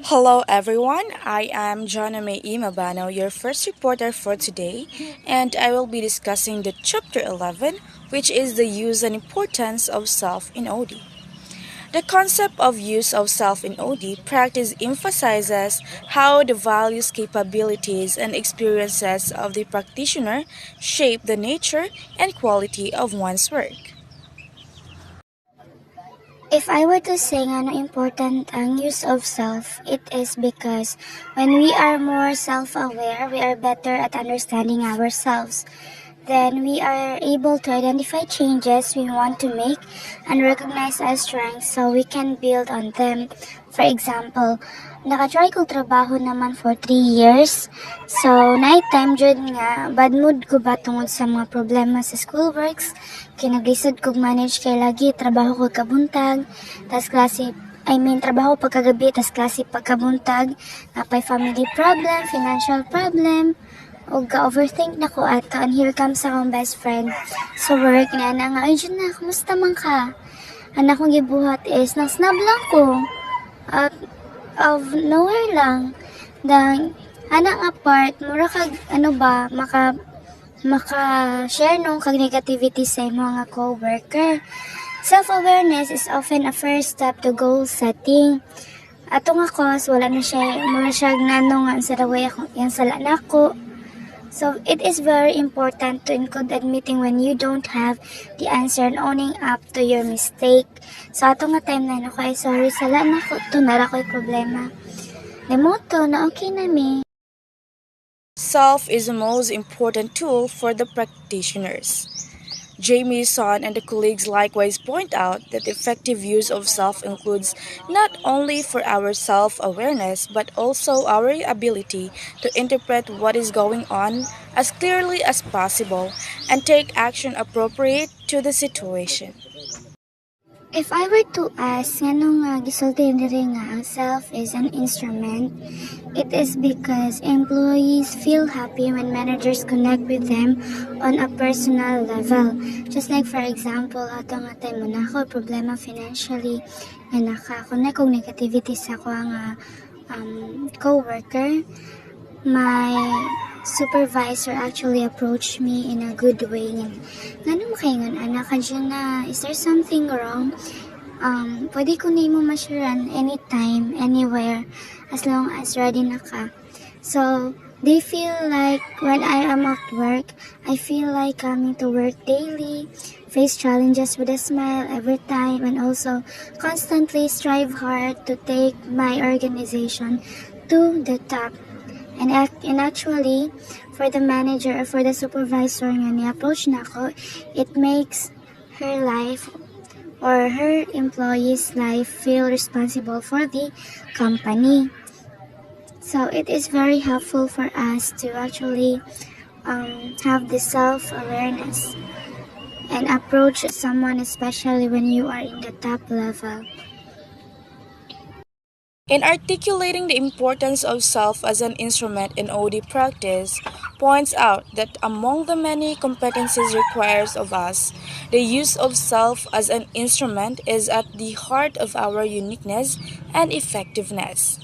Hello everyone, I am Jonna May Imabano, your first reporter for today, and I will be discussing the chapter 11, which is the use and importance of self in OD. The concept of use of self in OD practice emphasizes how the values, capabilities, and experiences of the practitioner shape the nature and quality of one's work. If I were to say ano important ang use of self, it is because when we are more self-aware, we are better at understanding ourselves. Then we are able to identify changes we want to make and recognize our strengths so we can build on them. For example, nakatry ko trabaho naman for 3 years. So, night time jud nga, bad mood ko ba tungod sa mga problema sa schoolworks. Kinaglisod kog manage kay lagi, trabaho ko kabuntag, tas klase trabaho pagkagabi, tas klase pagkabuntag, napay family problem, financial problem, o ga-overthink na ko ato, and here comes akong best friend sa work na nga, ay dyan na, kumusta man ka? Ang akong gibuhat is, nasnab lang ko, out of nowhere lang, dang, anak nga part, mura kag, maka-share nung kag negativity sa mga co-worker. Self-awareness is often a first step to goal setting. Atong ako, wala na siya, mura siya nanong nga sa daway ako, yung sala na ko. So it is very important to include admitting when you don't have the answer and owning up to your mistake. So ato nga time na ako ay sorry sala na ko to nara ko'y problema. Demoto na okay na mi. Self is the most important tool for the practitioners. Jamie Son and the colleagues likewise point out that effective use of self includes not only for our self awareness but also our ability to interpret what is going on as clearly as possible and take action appropriate to the situation. If I were to ask ngano nga gisulti diri nga ang self is an instrument, it is because employees feel happy when managers connect with them on a personal level. Just like for example, ato nga tayo mo na ako problema financially nga naka-connect kong negativity sa ako nga co-worker. My supervisor actually approached me in a good way. Ngano makaingon, anak ka dyan na, is there something wrong? Pwede ko nimo ma-sharean anytime, anywhere, as long as ready na ka. So, they feel like when I am at work, I feel like coming to work daily, face challenges with a smile every time, and also constantly strive hard to take my organization to the top. And actually, for the manager or for the supervisor nga ni-approach na ako, it makes her life or her employee's life feel responsible for the company. So it is very helpful for us to actually have the self-awareness and approach someone, especially when you are in the top level. In articulating the importance of self as an instrument in OD practice, points out that among the many competencies required of us, the use of self as an instrument is at the heart of our uniqueness and effectiveness.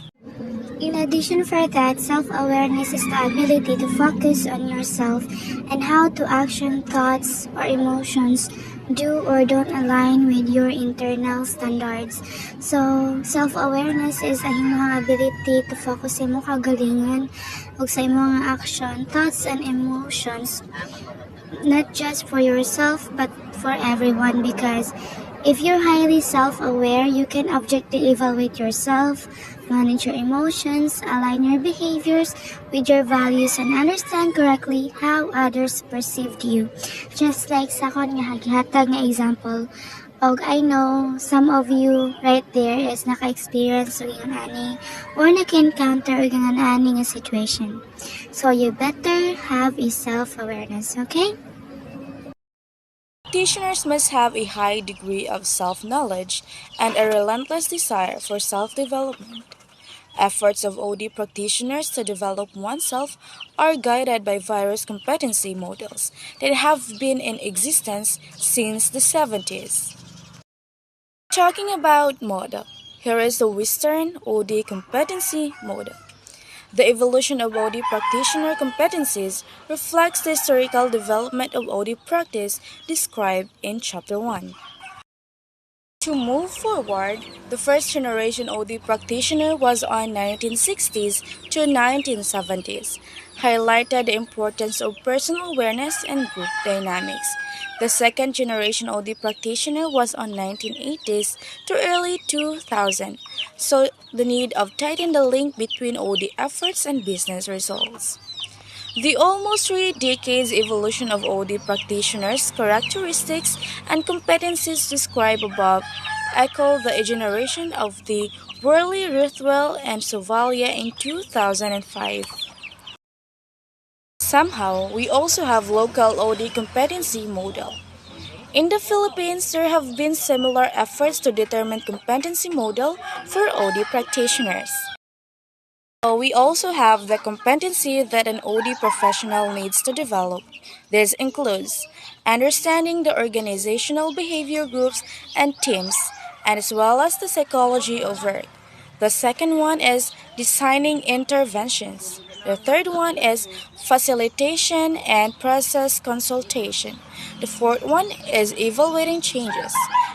In addition for that, self-awareness is the ability to focus on yourself and how to action thoughts or emotions do or don't align with your internal standards. So, self-awareness is a imong ability to focus sa imong kagalingan ug sa imong action, thoughts and emotions, not just for yourself but for everyone, because if you're highly self-aware, you can objectively evaluate yourself, manage your emotions, align your behaviors with your values, and understand correctly how others perceived you. Just like sa kon nga gihatag nga example, og I know some of you right there is naka-experience og yung ani or naka-encounter og yung ani nga situation. So you better have a self-awareness, okay? Practitioners must have a high degree of self knowledge and a relentless desire for self development. Efforts of OD practitioners to develop oneself are guided by various competency models that have been in existence since the 70s. Talking about model, Here is the Western OD competency model. The evolution of OD practitioner competencies reflects the historical development of OD practice described in Chapter 1. To move forward, the first generation OD practitioner was on 1960s to 1970s, highlighted the importance of personal awareness and group dynamics. The second generation OD practitioner was on 1980s to early 2000, so the need of tightening the link between OD efforts and business results. The almost 3 decades evolution of OD practitioners' characteristics and competencies described above echo the generation of the Worley, Ruthwell, and Sovalia in 2005. Somehow, we also have local OD competency model. In the Philippines, there have been similar efforts to determine competency model for OD practitioners. We also have the competency that an OD professional needs to develop. This includes understanding the organizational behavior groups and teams, and as well as the psychology of work. The second one is designing interventions. The third one is facilitation and process consultation. The fourth one is evaluating changes.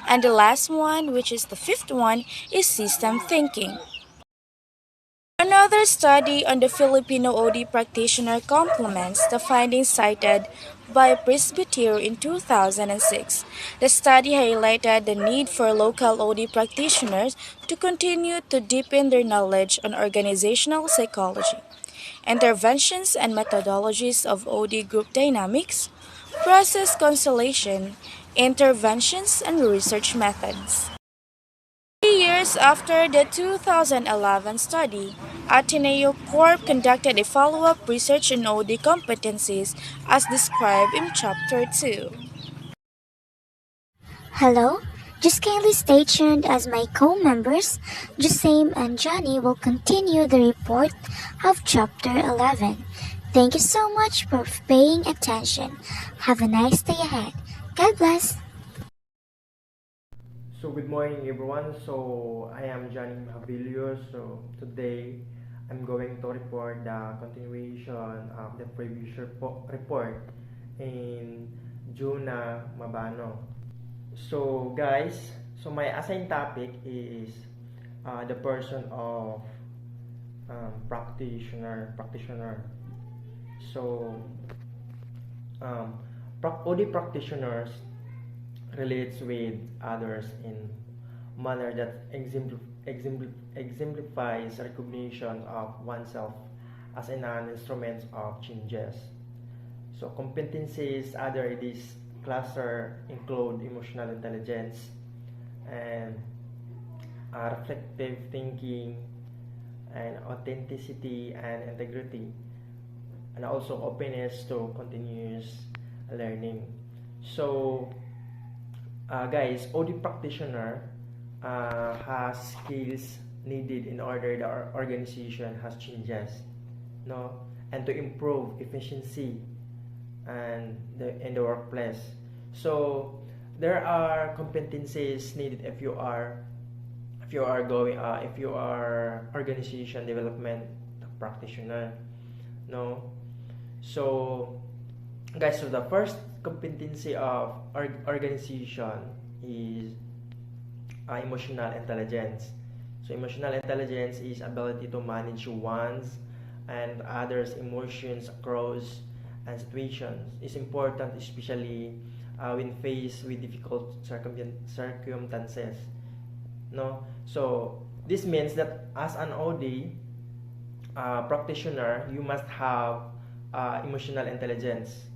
And the last one, which is the fifth one, is system thinking. Another study on the Filipino OD practitioner complements the findings cited by Presbyter in 2006. The study highlighted the need for local OD practitioners to continue to deepen their knowledge on organizational psychology, interventions and methodologies of OD group dynamics, process constellation, interventions, and research methods. 3 years after the 2011 study, Ateneo Corp conducted a follow-up research on OD competencies as described in Chapter 2. Hello? Just kindly stay tuned as my co-members, Jusame and Johnny, will continue the report of Chapter 11. Thank you so much for paying attention. Have a nice day ahead. God bless. So good morning everyone. So I am Johnny Mabilio. So today I'm going to report the continuation of the previous report in Juna Mabano. So guys, so my assigned topic is the person of practitioner. So OD practitioners relates with others in manner that exemplifies recognition of oneself as an instrument of changes. So competencies under this cluster include emotional intelligence and reflective thinking and authenticity and integrity, and also openness to continuous learning. So guys, OD practitioner has skills needed in order the organization has changes, no, and to improve efficiency and in the workplace. So there are competencies needed if you are organization development practitioner, no. So guys, so the first competency of organization is emotional intelligence. So emotional intelligence is ability to manage one's and others' emotions across and situations. Is important especially when faced with difficult circumstances, no. So this means that as an OD practitioner, you must have emotional intelligence.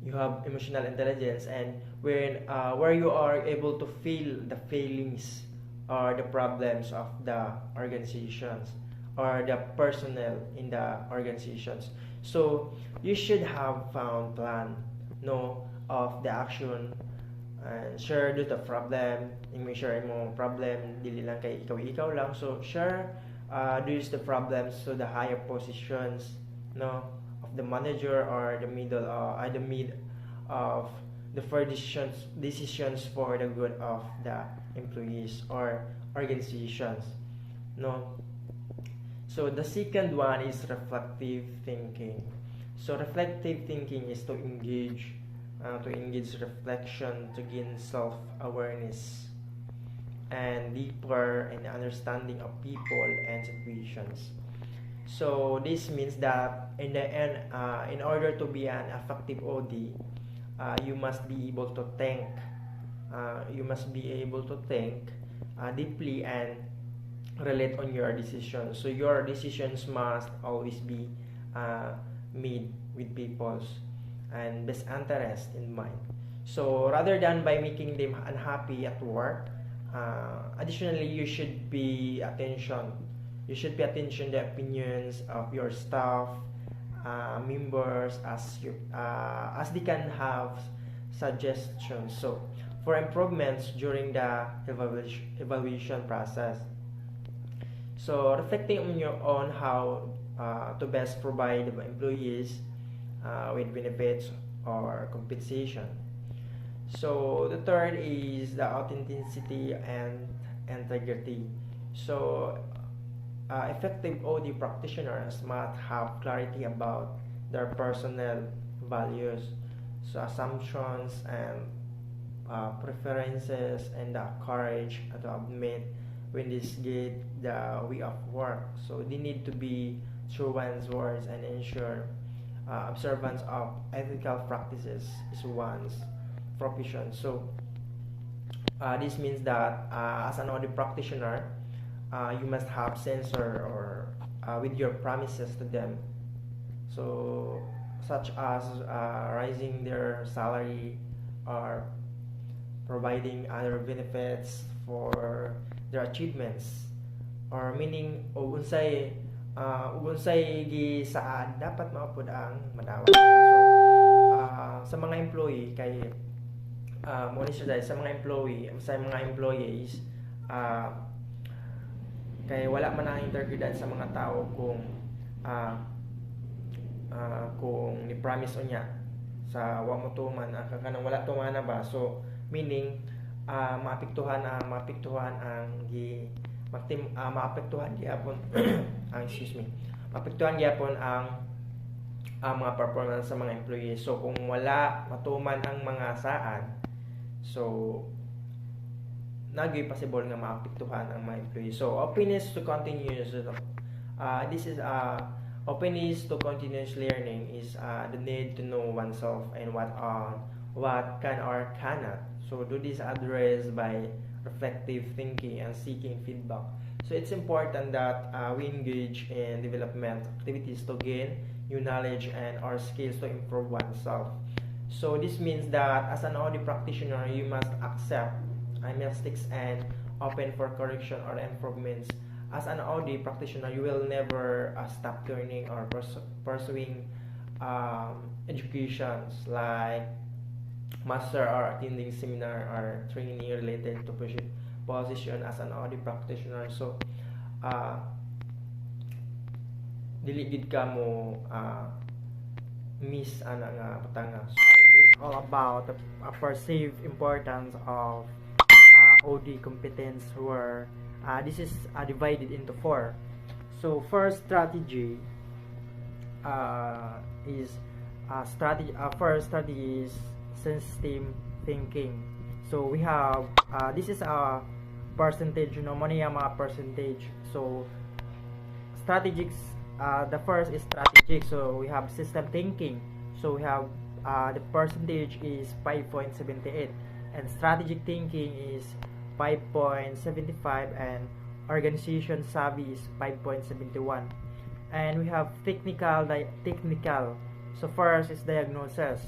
You have emotional intelligence, and where you are able to feel the feelings or the problems of the organizations or the personnel in the organizations. So you should have found plan, no, of the action and share the problem. Make sure mo problem dili lang kay ikaw lang. So share do the problems to the higher positions, no, of the manager or the middle the mid of the for decisions for the good of the employees or organizations, no. So the second one is reflective thinking. So reflective thinking is to engage reflection to gain self-awareness and deeper in understanding of people and situations. So this means that in the end, in order to be an effective OD, you must be able to think. You must be able to think deeply and relate on your decisions. So your decisions must always be made with people's and best interest in mind. So rather than by making them unhappy at work, additionally you should pay attention the opinions of your staff members as they can have suggestions, so for improvements during the evaluation process. So reflecting on your own how to best provide the employees with benefits or compensation. So the third is the authenticity and integrity. So effective OD practitioners must have clarity about their personal values, so assumptions and preferences, and the courage to admit when they get the way of work. So they need to be true one's words and ensure observance of ethical practices is one's profession. So this means that as an audit practitioner, you must have censor or with your promises to them. So such as raising their salary or providing other benefits for their achievements, or meaning unsay gisaad dapat maupod ang madawat. So sa mga employee kay mo ni siya sa mga employees kay wala man ang integridad sa mga tao kung ni promise o niya sa wa mo tuman kanang wala tumana ba, so meaning maapektuhan ang maapektuhan gyapon ang maapektuhan gyapon ang mga performance sa mga employees. So kung wala matuman ang mga saad, so nagay possible nga maapektuhan ang mga employees. So openness to continuous openness to continuous learning is the need to know oneself and what can or cannot. So do this addressed by reflective thinking and seeking feedback. So it's important that we engage in development activities to gain new knowledge and our skills to improve oneself. So this means that as an audit practitioner, you must accept mistakes and open for correction or improvements. As an audit practitioner, you will never stop learning or pursuing educations like master or attending seminar or training related to position as an audit practitioner. So dili gid ka mo miss ana nga patanga. So it's all about the perceived importance of OD competence, where this is divided into four. So first strategy is first strategy is system thinking. So we have this is a percentage, money mga percentage. So strategics, the first is strategic. So we have system thinking. So we have the percentage is 5.78, and strategic thinking is 5.75, and organization savvy is 5.71. And we have technical. So first is diagnosis.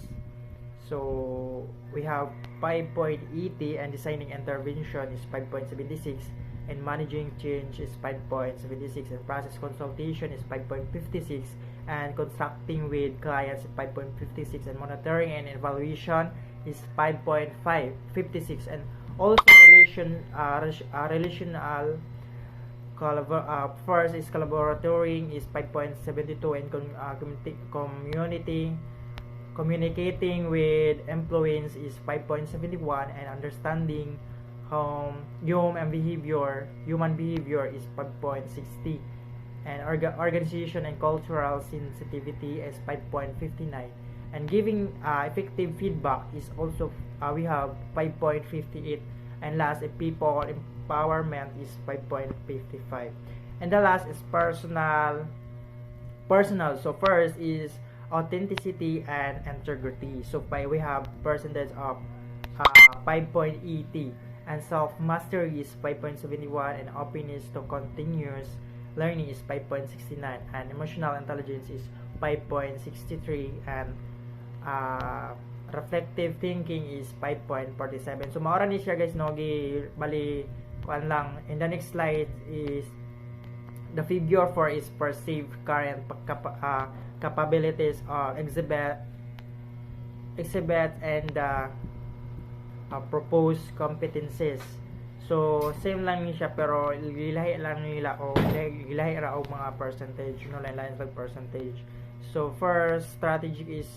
So we have 5.80, and designing intervention is 5.76, and managing change is 5.76, and process consultation is 5.56, and constructing with clients is 5.56, and monitoring and evaluation is 5.56, and also relational first is collaborating is 5.72, and community Communicating with employees is 5.71, and understanding human behavior is 5.60, and organization and cultural sensitivity is 5.59, and giving effective feedback is also we have 5.58, and last people empowerment is 5.55, and the last is personal. So first is authenticity and integrity. So we have percentage of 5.80, and self mastery is 5.71, and openness to continuous learning is 5.69, and emotional intelligence is 5.63, and reflective thinking is 5.47. So maura ni siya guys, no, bali kuan lang. In the next slide is the figure 4 is perceived current capabilities of exhibit and proposed competencies. So same lang ni siya, pero gilahi lang nila o gilahi ra og mga percentage, no, lain sa percentage. So first strategy is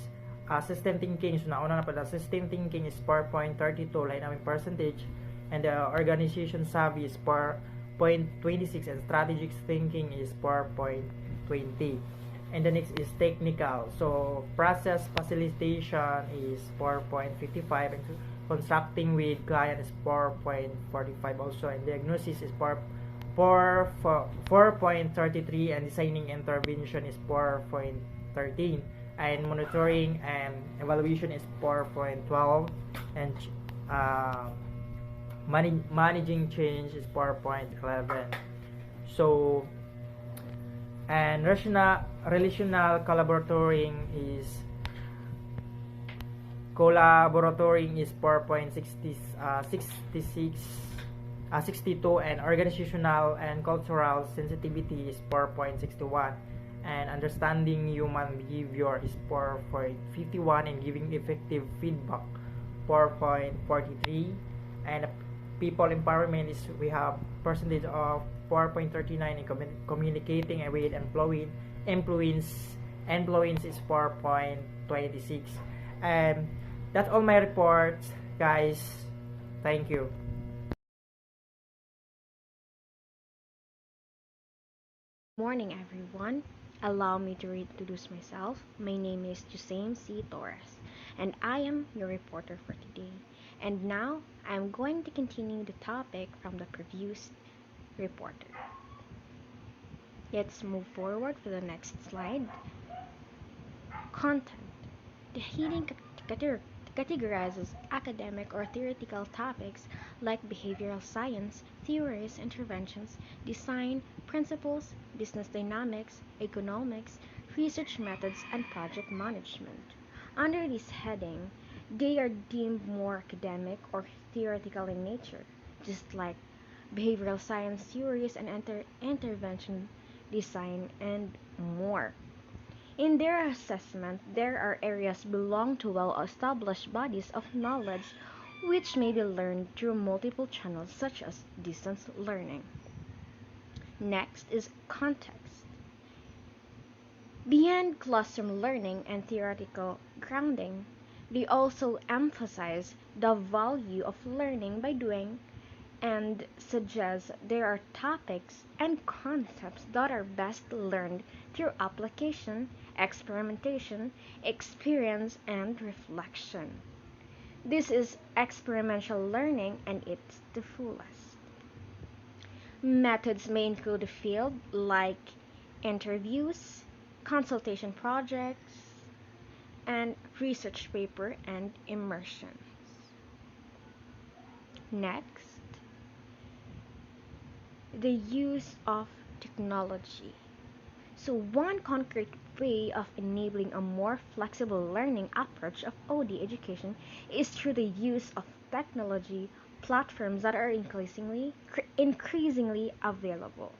system thinking. So nauna na pala, system thinking is 4.32, lain namin percentage, and the organization savvy is 4.26, and strategic thinking is 4.20. And the next is technical. So process facilitation is 4.55, and constructing with client is 4.45 also, and diagnosis is 4.33, and designing intervention is 4.13, and monitoring and evaluation is 4.12, and managing change is 4.11. So and relational collaborating is 4.62, and organizational and cultural sensitivity is 4.61, and understanding human behavior is 4.51, and giving effective feedback 4.43, and people empowerment is we have percentage of 4.39, in communicating with employees is 4.26. And that's all my reports, guys. Thank you. Morning, everyone. Allow me to reintroduce myself. My name is Jusaim C. Torres, and I am your reporter for today. And now I'm going to continue the topic from the previous reporter. Let's move forward for the next slide. Content. The heading categorizes academic or theoretical topics like behavioral science, theories, interventions, design, principles, business dynamics, economics, research methods, and project management. Under this heading, they are deemed more academic or theoretical in nature, just like behavioral science theories and intervention, design, and more. In their assessment, there are areas belong to well-established bodies of knowledge which may be learned through multiple channels such as distance learning. Next is context. Beyond classroom learning and theoretical grounding, they also emphasize the value of learning by doing and suggest there are topics and concepts that are best learned through application, experimentation, experience, and reflection. This is experiential learning and it's the fullest. Methods may include a field like interviews, consultation projects, and research paper and immersions. Next, the use of technology. So one concrete way of enabling a more flexible learning approach of OD education is through the use of technology platforms that are increasingly available.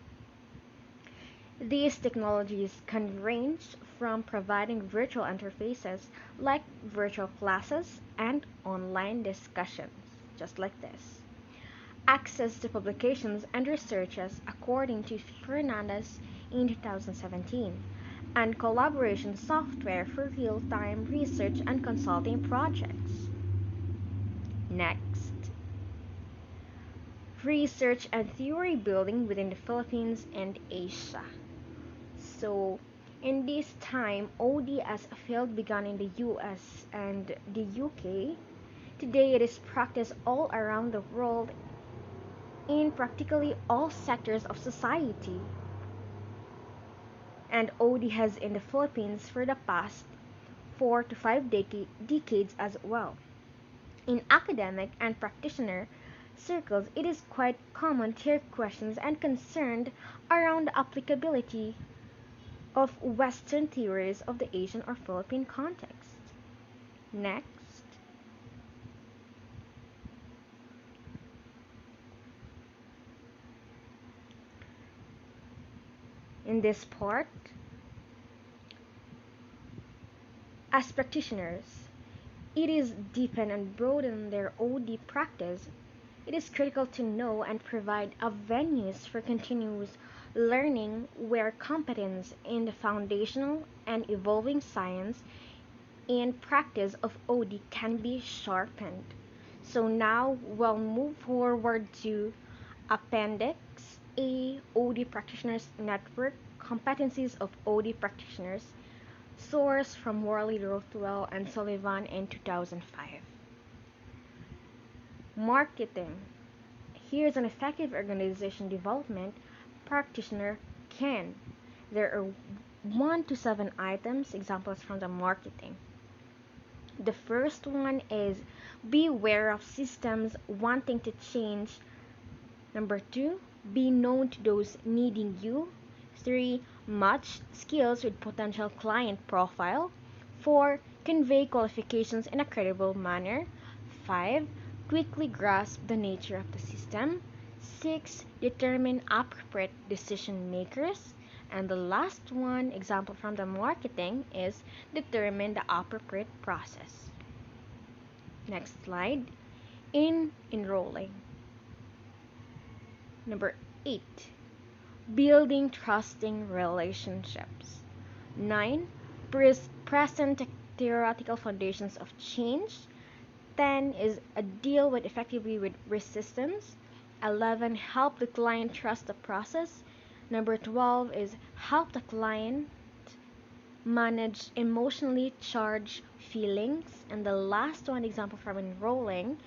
These technologies can range from providing virtual interfaces like virtual classes and online discussions, just like this. Access to publications and researches according to Fernandez in 2017. and collaboration software for real-time research and consulting projects. Next, research and theory building within the Philippines and Asia. So, in this time, OD as a field began in the US and the UK. Today, it is practiced all around the world in practically all sectors of society. And OD has in the Philippines for the past 4 to 5 decades as well. In academic and practitioner circles, it is quite common to hear questions and concerned around the applicability of Western theories of the Asian or Philippine context. Next, in this part, as practitioners, it is deepen and broaden their OD practice. It is critical to know and provide avenues for continuous learning where competence in the foundational and evolving science and practice of OD can be sharpened. So now we'll move forward to Appendix A, OD Practitioners Network, Competencies of OD Practitioners, source from Worley, Rothwell, and Sullivan in 2005. Marketing. Here's an effective organization development practitioner can. There are 1 to 7 items, examples from the marketing. The first one is beware of systems wanting to change. Number 2, be known to those needing you. 3, match skills with potential client profile. 4, convey qualifications in a credible manner. 5, quickly grasp the nature of the system. 6, determine appropriate decision makers. And the last one, example from the marketing, is determine the appropriate process. Next slide. In enrolling. Number 8, building trusting relationships. 9, present theoretical foundations of change. 10 is a deal with effectively with resistance. 11, help the client trust the process. Number 12 is help the client manage emotionally charged feelings. And the last one, example from enrolling,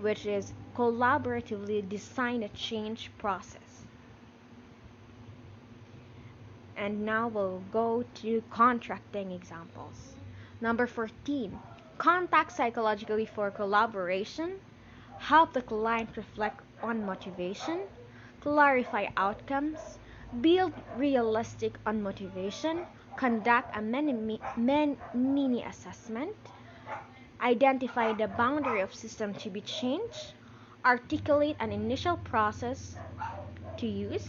which is collaboratively design a change process. And now we'll go to contracting examples. Number 14, contact psychologically for collaboration, help the client reflect on motivation, clarify outcomes, build realistic on motivation, conduct a mini assessment, identify the boundary of system to be changed, articulate an initial process to use.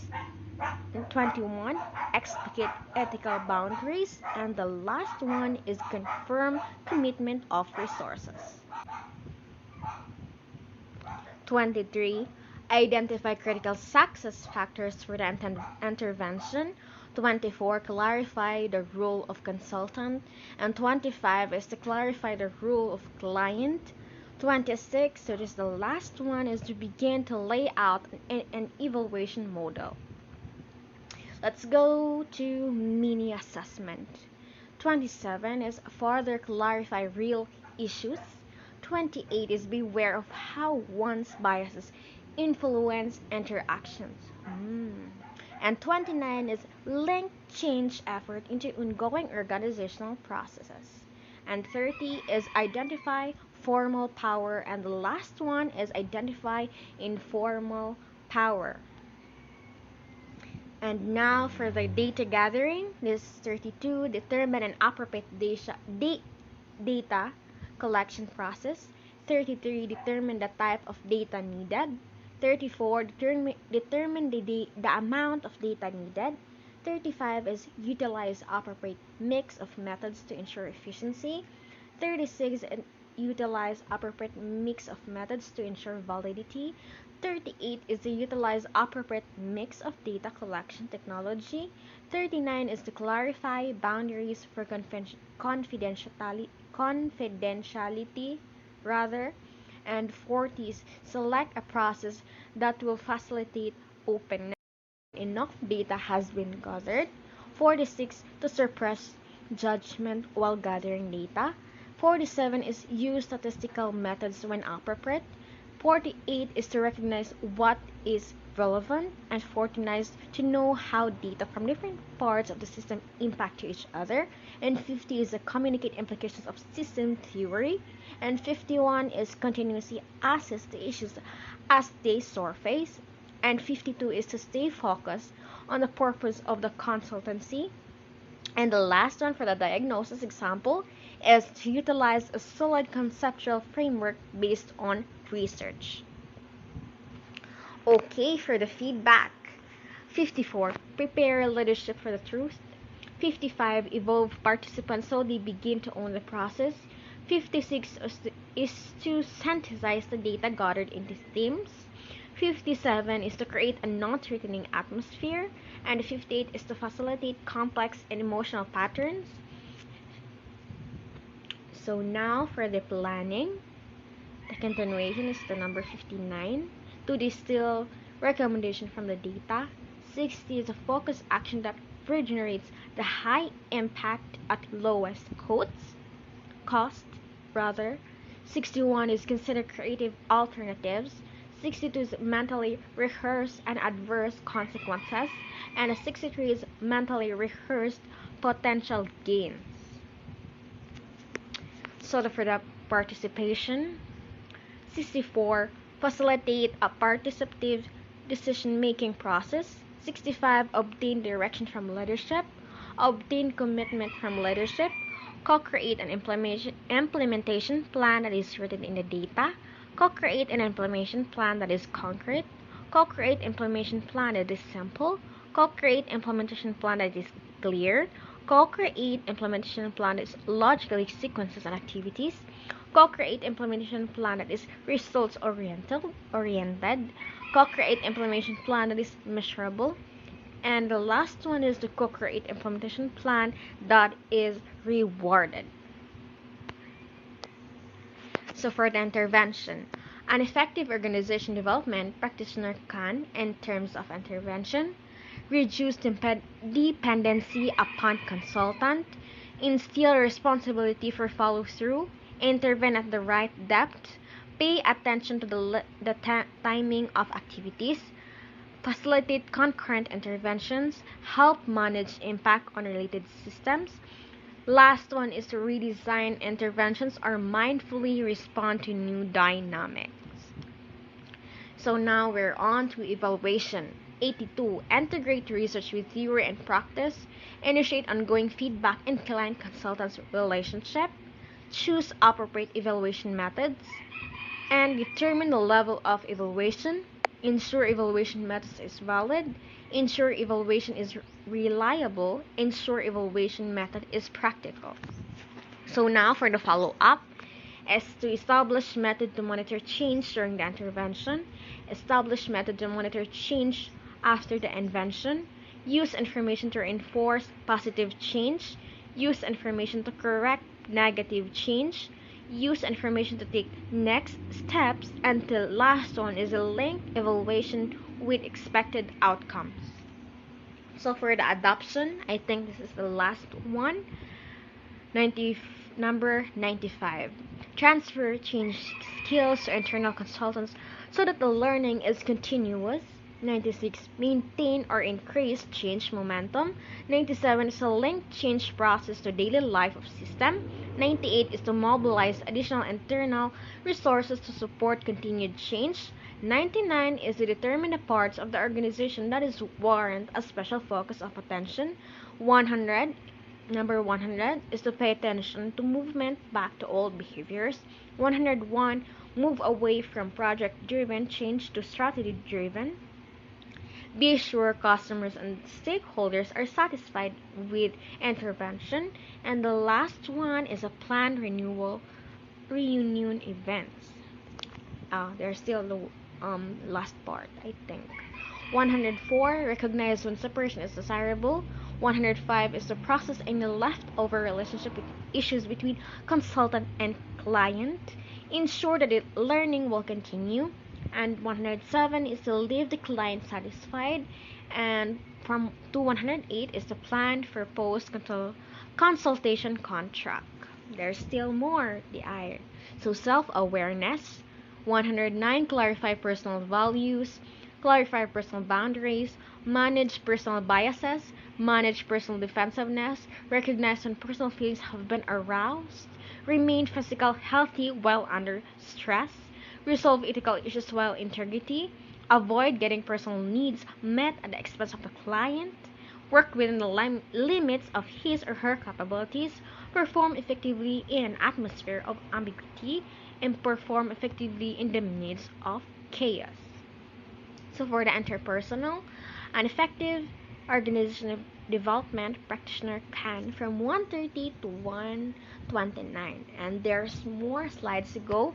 And 21, explicate ethical boundaries. And the last one is confirm commitment of resources. 23, identify critical success factors for the intervention. 24, clarify the role of consultant. And 25 is to clarify the role of client. 26, so this is the last one, is to begin to lay out an evaluation model. Let's go to mini assessment. 27 is further clarify real issues. 28 is beware of how one's biases influence interactions. And 29 is link change effort into ongoing organizational processes. And 30 is identify formal power. And the last one is identify informal power. And now for the data gathering, this is 32, determine an appropriate data collection process. 33, determine the type of data needed. 34, determine the amount of data needed. 35 is utilize appropriate mix of methods to ensure efficiency. 36 utilize appropriate mix of methods to ensure validity. 38 is to utilize appropriate mix of data collection technology. 39 is to clarify boundaries for confidentiality rather. And 40 is select a process that will facilitate openness. Enough data has been gathered. 46 to suppress judgment while gathering data. 47 is use statistical methods when appropriate. 48 is to recognize what is relevant. And 49 is to know how data from different parts of the system impact to each other. And 50 is to communicate implications of system theory. And 51 is continuously assess the issues as they surface. And 52 is to stay focused on the purpose of the consultancy. And the last one for the diagnosis example is to utilize a solid conceptual framework based on research. Okay, for the feedback. 54. Prepare leadership for the truth. 55. Evolve participants so they begin to own the process. 56 is to synthesize the data gathered into themes. 57 is to create a non-threatening atmosphere. And 58 is to facilitate complex and emotional patterns. So now for the planning, the continuation is the number 59. To distill recommendation from the data. 60 is a focused action that regenerates the high impact at lowest cost rather. 61 is consider creative alternatives. 62 is mentally rehearse and adverse consequences. And 63 is mentally rehearsed potential gains. So for the participation, 64, facilitate a participative decision-making process. 65, obtain direction from leadership. Obtain commitment from leadership. Co-create an implementation plan that is rooted in the data. Co-create an implementation plan that is concrete. Co-create implementation plan that is simple. Co-create implementation plan that is clear. Co-create implementation plan that is logically sequences and activities. Co-create implementation plan that is results oriented. Co-create implementation plan that is measurable. And the last one is the co-create implementation plan that is rewarded. So for the intervention, an effective organization development practitioner can, in terms of intervention, reduce dependency upon consultant, instill responsibility for follow-through, intervene at the right depth, pay attention to the timing of activities, facilitate concurrent interventions, help manage impact on related systems. Last one is to redesign interventions or mindfully respond to new dynamics. So now we're on to evaluation. 82. Integrate research with theory and practice. Initiate ongoing feedback in client-consultant relationship. Choose appropriate evaluation methods. And determine the level of evaluation. Ensure evaluation methods is valid. Ensure evaluation is reliable. Ensure evaluation method is practical. So now for the follow-up is to establish method to monitor change during the intervention. Establish method to monitor change after the intervention. Use information to reinforce positive change. Use information to correct negative change. Use information to take next steps. And the last one is a link evaluation with expected outcomes. So for the adoption, I think this is the last one. Number 95. Transfer change skills to internal consultants so that the learning is continuous. 96. Maintain or increase change momentum. 97 is to link change process to daily life of system. 98 is to mobilize additional internal resources to support continued change. 99 is to determine the parts of the organization that is warrant a special focus of attention. 100. Number 100 is to pay attention to movement back to old behaviors. 101. Move away from project-driven change to strategy-driven. Be sure customers and stakeholders are satisfied with intervention. And the last one is a planned renewal reunion events. There's still the last part, I think. 104, recognize when separation is desirable. 105 is to process any leftover relationship with issues between consultant and client. Ensure that the learning will continue. And 107 is to leave the client satisfied. And from to 108 is to plan for post consultation contract. There's still more, the I. So self-awareness. 109, clarify personal values, clarify personal boundaries, manage personal biases, manage personal defensiveness, recognize when personal feelings have been aroused, remain physical healthy while under stress, resolve ethical issues while integrity, avoid getting personal needs met at the expense of the client, work within the limits of his or her capabilities, perform effectively in an atmosphere of ambiguity, and perform effectively in the midst of chaos. So, for the interpersonal, an effective organizational development practitioner can from 130 to 129, and there's more slides to go.